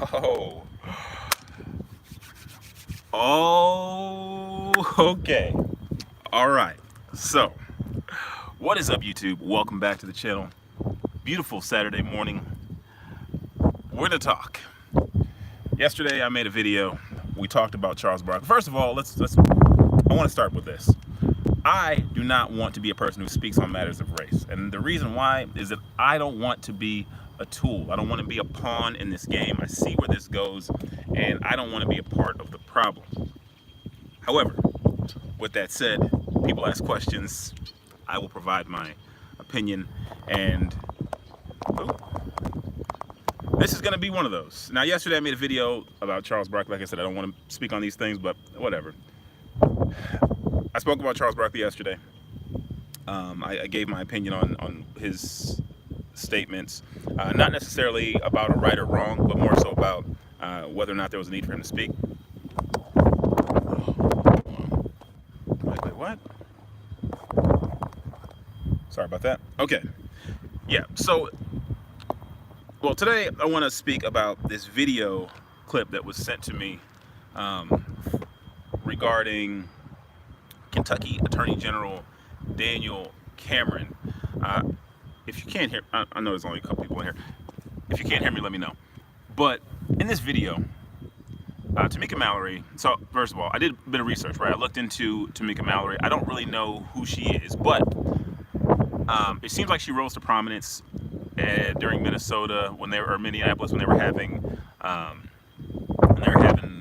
Oh, okay. All right. So, what is up, YouTube? Welcome back to the channel. Beautiful Saturday morning. We're gonna talk. Yesterday, I made a video. We talked about Charles Barkley. First of all, let's. I want to start with this. I do not want to be a person who speaks on matters of race, and the reason why is that I don't want to be a tool. I don't want to be a pawn in this game. I see where this goes, and I don't want to be a part of the problem. However, with that said, people ask questions. I will provide my opinion, and this is going to be one of those. Now, yesterday I made a video about Charles Barkley. Like I said, I don't want to speak on these things, but whatever. I spoke about Charles Barkley yesterday. I gave my opinion on his statements, not necessarily about a right or wrong, but more so about whether or not there was a need for him to speak. Wait, what? Sorry about that. Okay. Yeah, so, well, today I want to speak about this video clip that was sent to me regarding Kentucky Attorney General Daniel Cameron. If you can't hear, I know there's only a couple people in here. If you can't hear me, let me know. But in this video, Tameka Mallory, so first of all, I did a bit of research, right? I looked into Tameka Mallory. I don't really know who she is, but it seems like she rose to prominence during Minnesota when they were, or Minneapolis when they were having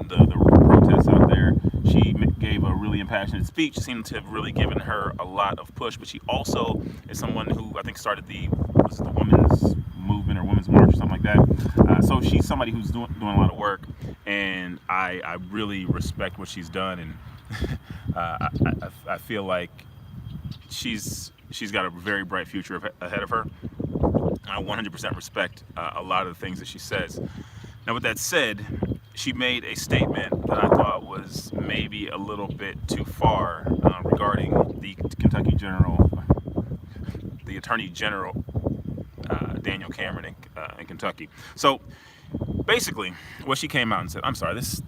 the protests out there. She gave a really impassioned speech. Seemed to have really given her a lot of push. But she also is someone who I think started the women's movement or women's march or something like that. So she's somebody who's doing a lot of work, and I really respect what she's done, and I feel like she's got a very bright future ahead of her. I 100% respect a lot of the things that she says. Now, with that said, she made a statement that I thought was maybe a little bit too far regarding the Attorney General Daniel Cameron in Kentucky. So basically, what she came out and said, I'm sorry, this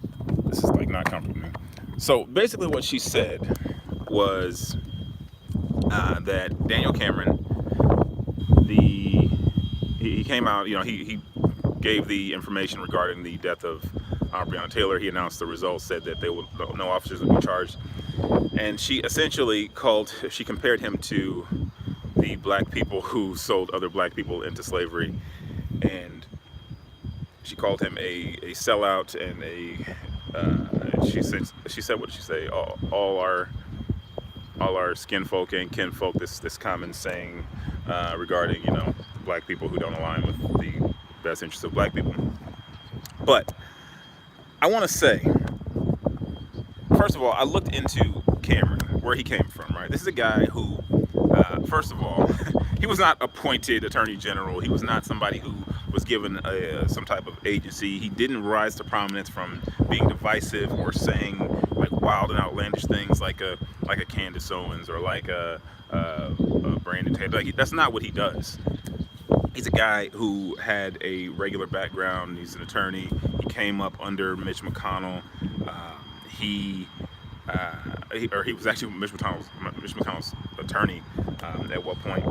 is like not comfortable. So basically, what she said was that Daniel Cameron, he came out, you know, he gave the information regarding the death of Breonna Taylor. He announced the results, said that no officers would be charged, and she essentially compared him to the black people who sold other black people into slavery, and she called him a sellout and she said what did she say? All our skin folk and kin folk. This common saying regarding, you know, black people who don't align with the best interests of black people. But I want to say, first of all, I looked into Cameron, where he came from, right? This is a guy who, first of all, he was not appointed Attorney General. He was not somebody who was given some type of agency. He didn't rise to prominence from being divisive or saying like wild and outlandish things like a Candace Owens or like a Brandon Taylor. Like, that's not what he does. He's a guy who had a regular background. He's an attorney. He came up under Mitch McConnell. He was actually Mitch McConnell's attorney at one point.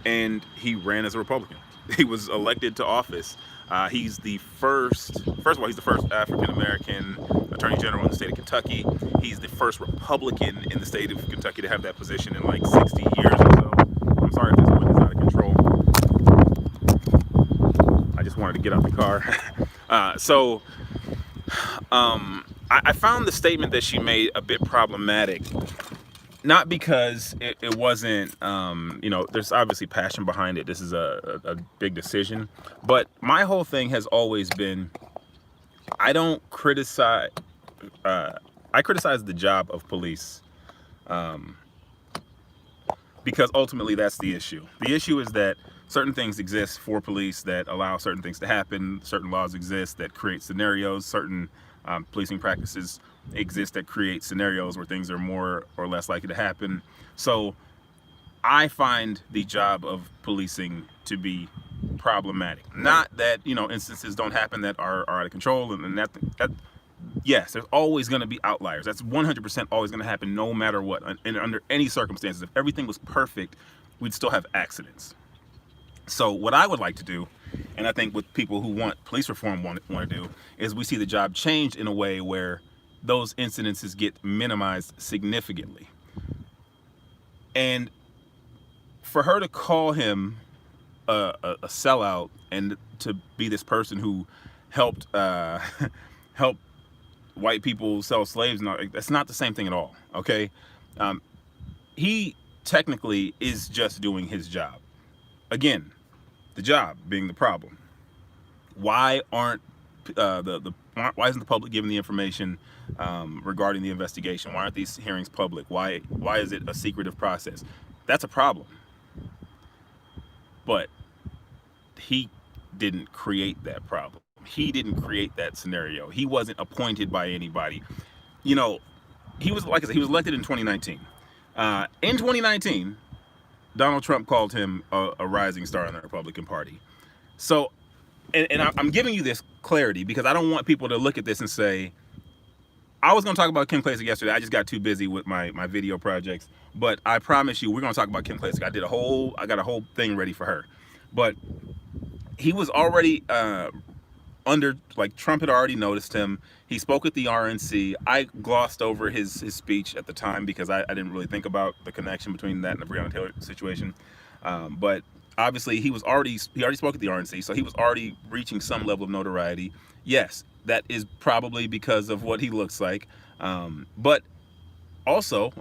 And he ran as a Republican. He was elected to office. He's the first of all, he's the first African-American Attorney General in the state of Kentucky. He's the first Republican in the state of Kentucky to have that position in like 60 years or so. I'm sorry if this wind is out of control. I just wanted to get out the car. I found the statement that she made a bit problematic. Not because it wasn't, you know, there's obviously passion behind it. This is a big decision. But my whole thing has always been, I don't criticize, I criticize the job of police because ultimately that's the issue. The issue is that certain things exist for police that allow certain things to happen. Certain laws exist that create scenarios. Certain policing practices exist that create scenarios where things are more or less likely to happen. So I find the job of policing to be problematic. Not that, you know, instances don't happen that are out of control, and that yes, there's always going to be outliers. That's 100% always going to happen, no matter what, and under any circumstances. If everything was perfect, we'd still have accidents. So what I would like to do, and I think what people who want police reform want to do, is we see the job changed in a way where those incidences get minimized significantly. And for her to call him a sellout and to be this person who helped help white people sell slaves, that's not the same thing at all. Okay, he technically is just doing his job. Again, the job being the problem. Why aren't why isn't the public given the information regarding the investigation? Why aren't these hearings public? Why is it a secretive process? That's a problem. But he didn't create that problem. He didn't create that scenario. He wasn't appointed by anybody. You know, he was, like I said, he was elected in 2019. In 2019, Donald Trump called him a rising star in the Republican Party. So, and I'm giving you this clarity because I don't want people to look at this and say, I was going to talk about Kim Klacik yesterday. I just got too busy with my video projects. But I promise you, we're going to talk about Kim Klacik. I got a whole thing ready for her. But he was already Trump had already noticed him. He spoke at the RNC. I glossed over his speech at the time because I didn't really think about the connection between that and the Breonna Taylor situation. But obviously he already spoke at the RNC, so he was already reaching some level of notoriety. Yes, that is probably because of what he looks like. But also,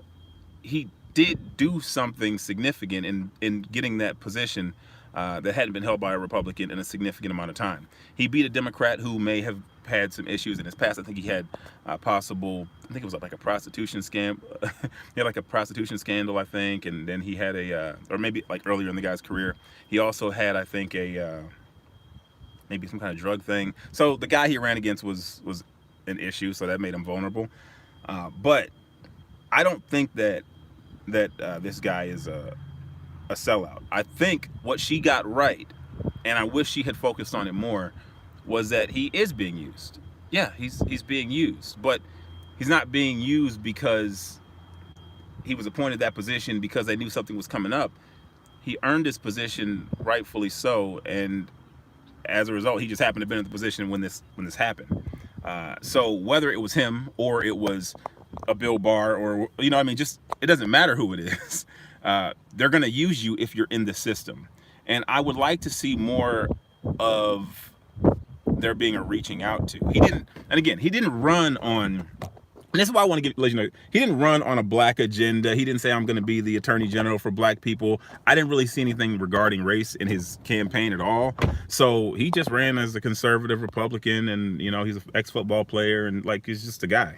he did do something significant in getting that position that hadn't been held by a Republican in a significant amount of time. He beat a Democrat who may have had some issues in his past. I think he had I think it was like a prostitution scam. He had like a prostitution scandal, I think, and then he had or maybe like earlier in the guy's career, he also had, I think, maybe some kind of drug thing. So the guy he ran against was an issue, so that made him vulnerable. But I don't think that this guy is a sellout. I think what she got right, and I wish she had focused on it more, was that he is being used. Yeah, he's being used, but he's not being used because he was appointed that position because they knew something was coming up. He earned his position, rightfully so, and as a result, he just happened to have been in the position when this happened. So whether it was him or it was a Bill Barr or, you know, I mean, just, it doesn't matter who it is. They're going to use you if you're in the system. And I would like to see more of there being a reaching out to. He didn't run on, and this is why I want to let you know, he didn't run on a black agenda. He didn't say, I'm going to be the attorney general for black people. I didn't really see anything regarding race in his campaign at all. So he just ran as a conservative Republican, and, you know, he's an ex-football player, and like, he's just a guy.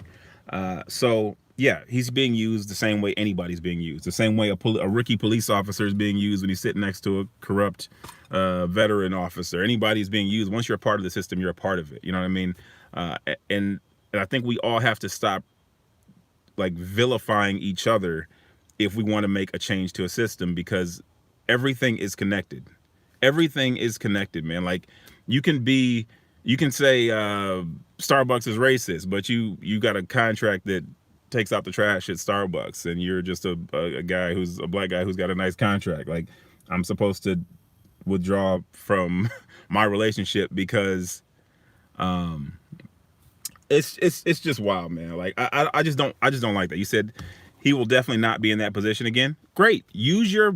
So yeah, he's being used the same way anybody's being used. The same way a rookie police officer is being used when he's sitting next to a corrupt veteran officer. Anybody's being used. Once you're a part of the system, you're a part of it. You know what I mean? And I think we all have to stop like vilifying each other if we want to make a change to a system, because everything is connected. Everything is connected, man. Like you can say Starbucks is racist, but you got a contract that takes out the trash at Starbucks, and you're just a guy who's a black guy who's got a nice contract. Like, I'm supposed to withdraw from my relationship because it's just wild, man. Like I just don't like that. You said he will definitely not be in that position again. Great. Use your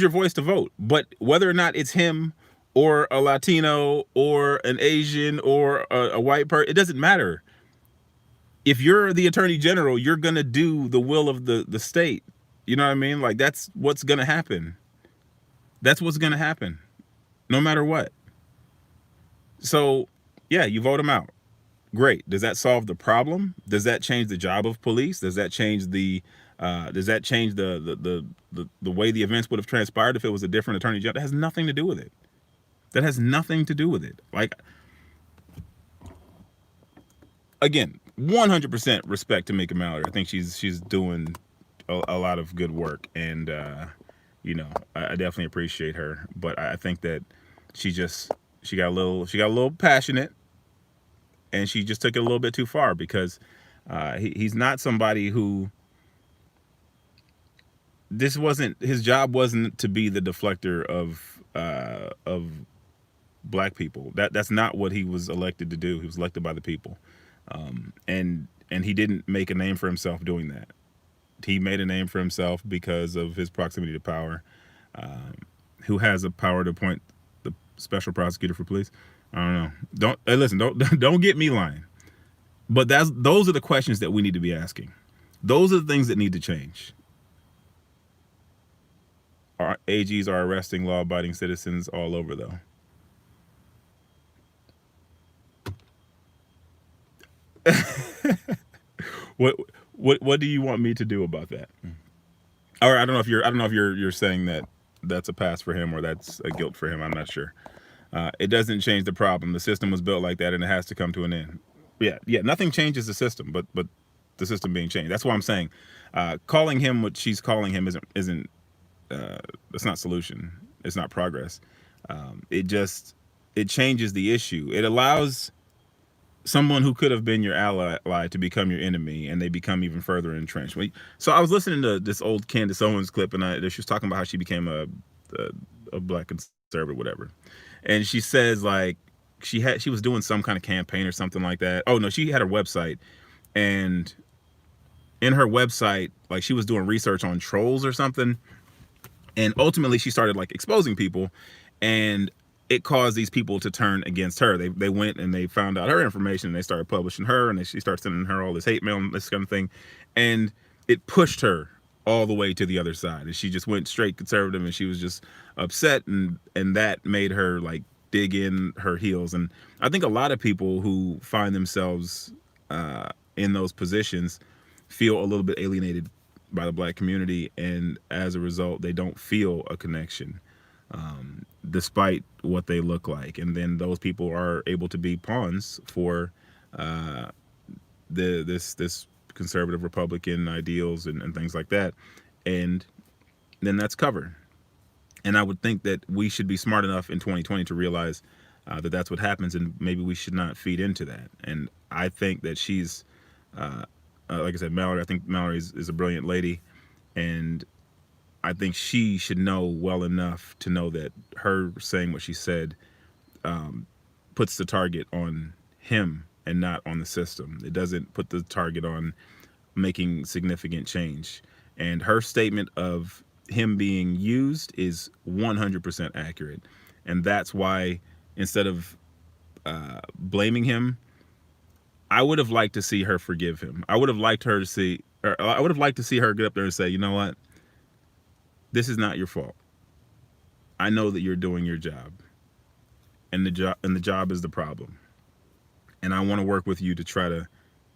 voice to vote. But whether or not it's him or a Latino or an Asian or a white person, it doesn't matter. If you're the attorney general, you're going to do the will of the state. You know what I mean? Like, that's what's going to happen. That's what's going to happen, no matter what. So, yeah, you vote him out. Great. Does that solve the problem? Does that change the job of police? Does that change the way the events would have transpired if it was a different attorney general? That has nothing to do with it. That has nothing to do with it. Like, again, 100% respect to Tameka Mallory. I think she's doing a lot of good work, and you know, I definitely appreciate her. But I think that She just she got a little passionate, and she just took it a little bit too far because he's not somebody who, this wasn't his job, wasn't to be the deflector of black people. That's not what he was elected to do. He was elected by the people, and he didn't make a name for himself doing that. He made a name for himself because of his proximity to power. Who has the power to appoint the special prosecutor for police? I don't know. Don't listen. Don't don't get me lying. But those are the questions that we need to be asking. Those are the things that need to change. Our AGs are arresting law-abiding citizens all over, though. What what do you want me to do about that? Or I don't know if you're saying that that's a pass for him or that's a guilt for him. I'm not sure. It doesn't change the problem. The system was built like that, and it has to come to an end. Yeah, yeah. Nothing changes the system, but the system being changed. That's why I'm saying, calling him what she's calling him isn't it's not solution. It's not progress. It just it changes the issue. It allows someone who could have been your ally to become your enemy, and they become even further entrenched. So I was listening to this old Candace Owens clip, and she was talking about how she became a black conservative, whatever. And she says like she was doing some kind of campaign or something like that. Oh no, she had her website, and in her website, like she was doing research on trolls or something, and ultimately she started like exposing people, and it caused these people to turn against her. They went and they found out her information, and they started publishing her, and she started sending her all this hate mail and this kind of thing, and it pushed her all the way to the other side, and she just went straight conservative, and she was just upset, and that made her like dig in her heels. And I think a lot of people who find themselves in those positions feel a little bit alienated by the black community, and as a result they don't feel a connection, despite what they look like. And then those people are able to be pawns for this conservative Republican ideals and things like that, and then that's covered. And I would think that we should be smart enough in 2020 to realize that that's what happens, and maybe we should not feed into that. And I think that she's like I said, Mallory. I think Mallory is a brilliant lady, and I think she should know well enough to know that her saying what she said puts the target on him and not on the system. It doesn't put the target on making significant change. And her statement of him being used is 100% accurate. And that's why, instead of blaming him, I would have liked to see her forgive him. I would have liked her to see, or I would have liked to see her get up there and say, you know what? This is not your fault. I know that you're doing your job, and the job is the problem. And I want to work with you to try to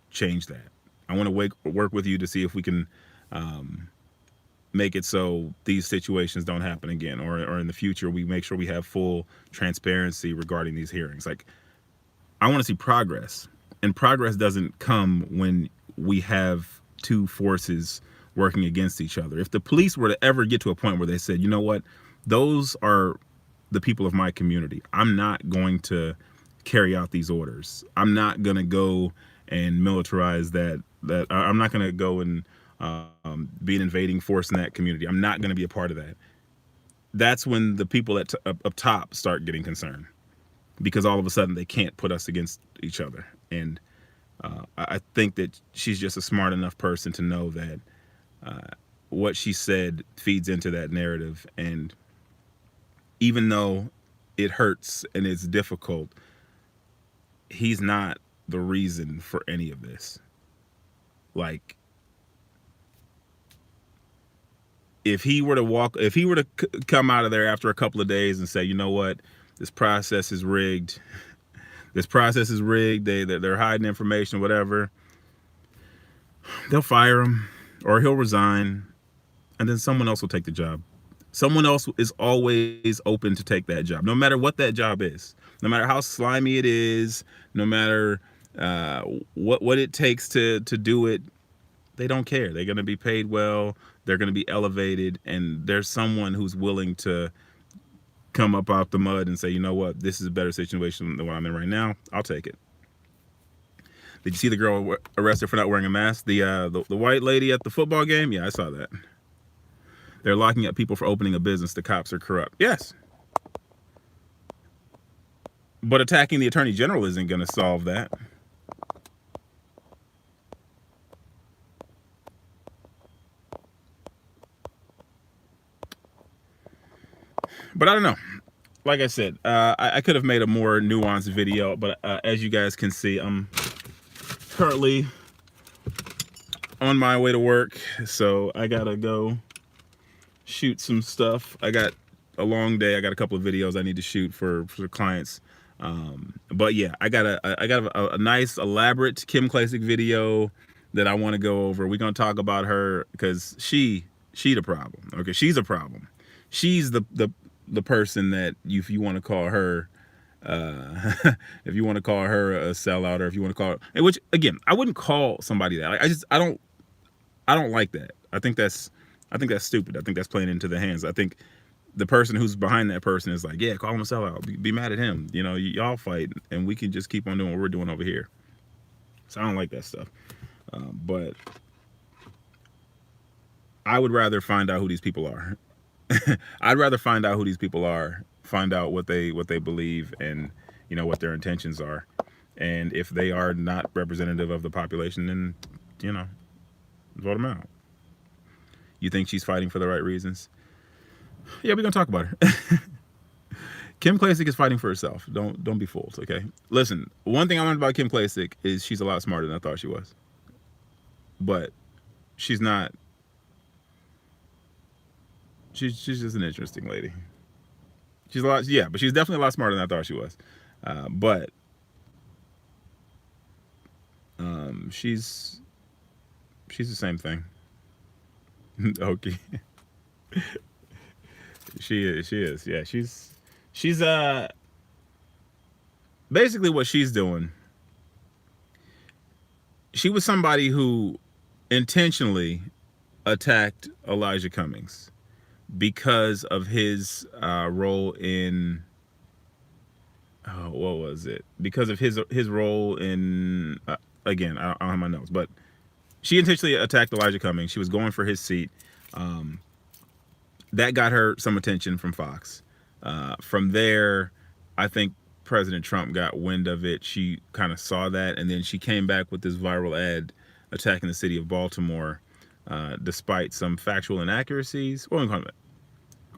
change that. I want to work with you to see if we can make it so these situations don't happen again, or in the future we make sure we have full transparency regarding these hearings. Like, I want to see progress, and progress doesn't come when we have two forces working against each other. If the police were to ever get to a point where they said, you know what, those are the people of my community, I'm not going to carry out these orders. I'm not going to go and militarize that I'm not going to go and be an invading force in that community. I'm not going to be a part of that. That's when the people up top start getting concerned, because all of a sudden they can't put us against each other. And I think that she's just a smart enough person to know that what she said feeds into that narrative. And even though it hurts and it's difficult, he's not the reason for any of this. Like, if he were to come out of there after a couple of days and say, you know what, this process is rigged, they're hiding information, whatever, they'll fire him, or he'll resign, and then someone else will take the job. Someone else is always open to take that job, no matter what that job is, no matter how slimy it is, no matter what it takes to do it. They don't care. They're going to be paid well. They're going to be elevated, and there's someone who's willing to come up out the mud and say, you know what, this is a better situation than what I'm in right now. I'll take it. Did you see the girl arrested for not wearing a mask? The white lady at the football game? Yeah, I saw that. They're locking up people for opening a business. The cops are corrupt. Yes. But attacking the attorney general isn't going to solve that. But I don't know. Like I said, I could have made a more nuanced video, but as you guys can see, I'm currently on my way to work, so I gotta go shoot some stuff. I got a long day. I got a couple of videos I need to shoot for clients. But yeah, I got a nice elaborate Kim Klacik video that I want to go over. We're gonna talk about her because she the problem. Okay, she's a problem. She's the person that if you want to call her if you want to call her a sellout, or if you want to call her, which again, I wouldn't call somebody that. Like, I don't like that. I think that's stupid. I think that's playing into the hands. I think the person who's behind that person is like, yeah, call him a sellout. Be mad at him. You know, y'all fight, and we can just keep on doing what we're doing over here. So I don't like that stuff. But I would rather find out who these people are. I'd rather find out who these people are, find out what they believe, and you know what their intentions are. And if they are not representative of the population, then you know, vote them out. You think she's fighting for the right reasons? Yeah, we're gonna talk about her. Kim Klacik is fighting for herself. Don't be fooled, okay? Listen, one thing I learned about Kim Klacik is she's a lot smarter than I thought she was. But she's not. She's just an interesting lady. She's a lot, yeah, but she's definitely a lot smarter than I thought she was. But she's the same thing. Okay. She is. Yeah, she's basically what she's doing. She was somebody who intentionally attacked Elijah Cummings because of his role in what was it? Because of his role in again, I don't have my notes, but she intentionally attacked Elijah Cummings. She was going for his seat. That got her some attention from Fox. From there, I think President Trump got wind of it. She kind of saw that, and then she came back with this viral ad attacking the city of Baltimore, despite some factual inaccuracies.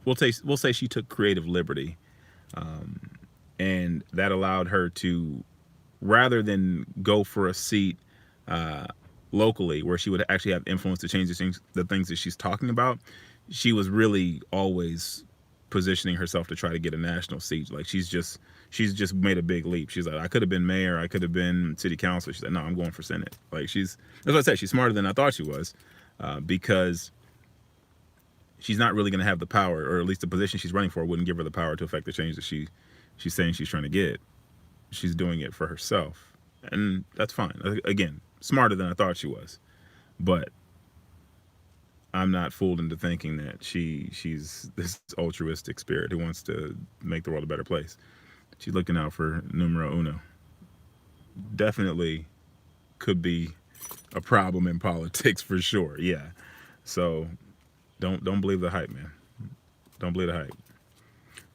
We'll say she took creative liberty, and that allowed her to, rather than go for a seat locally where she would actually have influence to change the things that she's talking about, she was really always positioning herself to try to get a national seat. Like she's just made a big leap. She's like, I could have been mayor, I could have been city council. She's like, no, I'm going for Senate. Like that's what I said. She's smarter than I thought she was, because she's not really going to have the power, or at least the position she's running for wouldn't give her the power to affect the change that she's saying she's trying to get. She's doing it for herself, and that's fine. Again, smarter than I thought she was, but I'm not fooled into thinking that she's this altruistic spirit who wants to make the world a better place. She's looking out for numero uno. Definitely could be a problem in politics for sure. Yeah. So don't believe the hype, man. Don't believe the hype.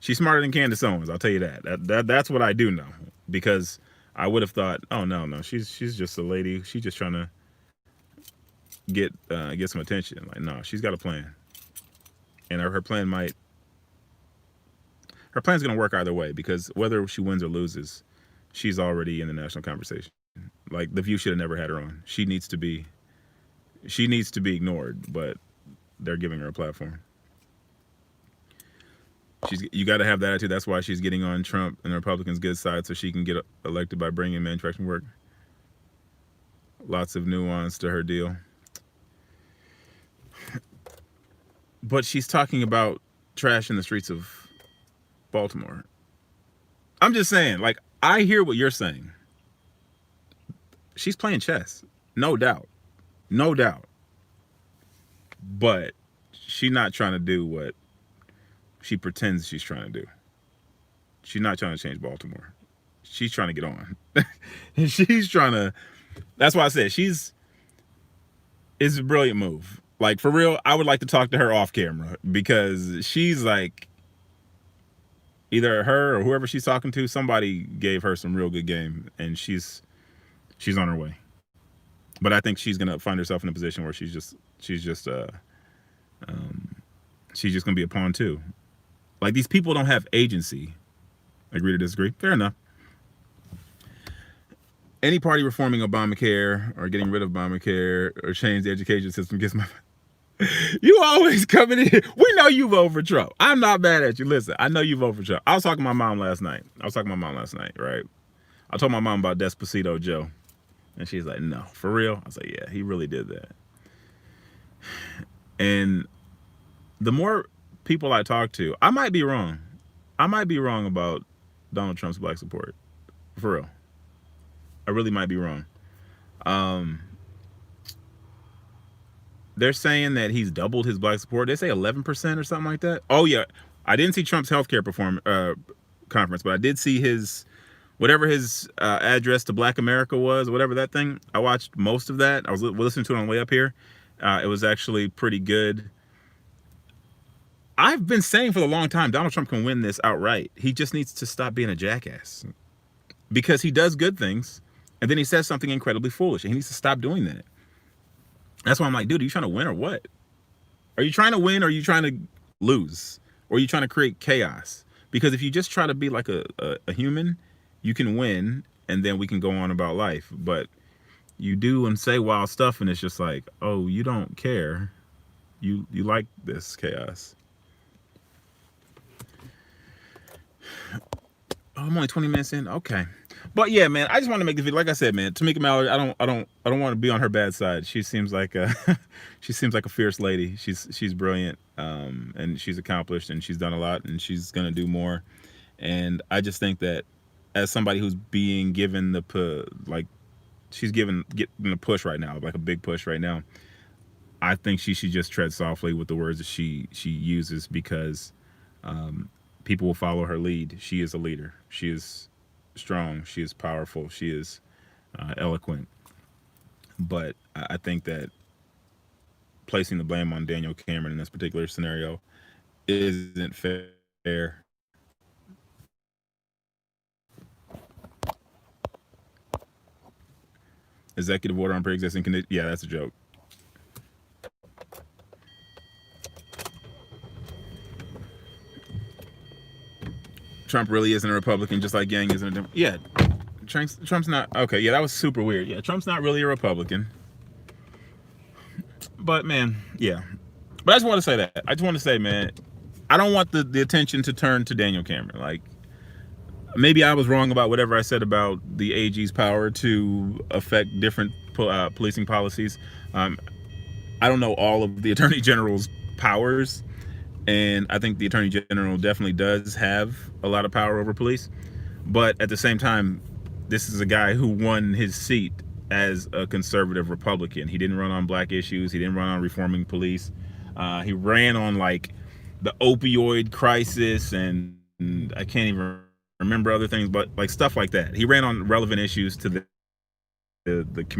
She's smarter than Candace Owens, I'll tell you that. That's what I do know, because I would have thought, oh no, she's just a lady. She's just trying to get some attention. Like, no, she's got a plan, and her plan's gonna work either way, because whether she wins or loses, she's already in the national conversation. Like, The View should have never had her on. She needs to be ignored, but they're giving her a platform. You got to have that attitude. That's why she's getting on Trump and the Republicans' good side, so she can get elected by bringing manufacturing work. Lots of nuance to her deal. But she's talking about trash in the streets of Baltimore. I'm just saying, like, I hear what you're saying. She's playing chess, no doubt. But she's not trying to do what she pretends she's trying to do. She's not trying to change Baltimore. She's trying to get on. And she's trying to. That's why I said it's a brilliant move. Like, for real, I would like to talk to her off camera, because she's like, either her or whoever she's talking to, somebody gave her some real good game, and she's on her way. But I think she's gonna find herself in a position where she's just gonna be a pawn too. Like, these people don't have agency. Agree to disagree? Fair enough. Any party reforming Obamacare or getting rid of Obamacare or change the education system gets my. You always coming in. We know you vote for Trump. I'm not mad at you. Listen, I know you vote for Trump. I was talking to my mom last night. Right? I told my mom about Despacito Joe. And she's like, no, for real? I was like, yeah, he really did that. And the more people I talk to, I might be wrong. I might be wrong about Donald Trump's black support. For real. I really might be wrong. They're saying that he's doubled his black support. They say 11% or something like that. Oh, yeah. I didn't see Trump's healthcare conference, but I did see his, whatever his address to Black America was, whatever that thing. I watched most of that. I was listening to it on the way up here. It was actually pretty good. I've been saying for a long time, Donald Trump can win this outright. He just needs to stop being a jackass, because he does good things and then he says something incredibly foolish, and he needs to stop doing that. That's why I'm like, dude, are you trying to win or what? Are you trying to win, or are you trying to lose? Or are you trying to create chaos? Because if you just try to be like a human, you can win, and then we can go on about life. But you do and say wild stuff, and it's just like, oh, you don't care. You like this chaos. Oh, I'm only 20 minutes in. Okay. But yeah, man, I just want to make this video. Like I said, man, Tameka Mallory, I don't want to be on her bad side. She seems like a fierce lady. She's brilliant, and she's accomplished, and she's done a lot, and she's gonna do more. And I just think that as somebody who's being given she's getting a push right now, like a big push right now, I think she should just tread softly with the words that she uses, because people will follow her lead. She is a leader. She is strong. She is powerful. She is eloquent. But I think that placing the blame on Daniel Cameron in this particular scenario isn't fair. Executive order on pre-existing conditions. Yeah, that's a joke. Trump really isn't a Republican, just like Yang isn't a Democrat. Yeah, Trump's not. Okay, yeah, that was super weird. Yeah, Trump's not really a Republican. But, man, yeah. But I just want to say that. I just want to say, man, I don't want the attention to turn to Daniel Cameron. Like, maybe I was wrong about whatever I said about the AG's power to affect different policing policies. I don't know all of the Attorney General's powers, and I think the Attorney General definitely does have a lot of power over police. But at the same time, this is a guy who won his seat as a conservative Republican. He didn't run on black issues. He didn't run on reforming police. He ran on like the opioid crisis, and I can't even remember other things, but like stuff like that. He ran on relevant issues to the community.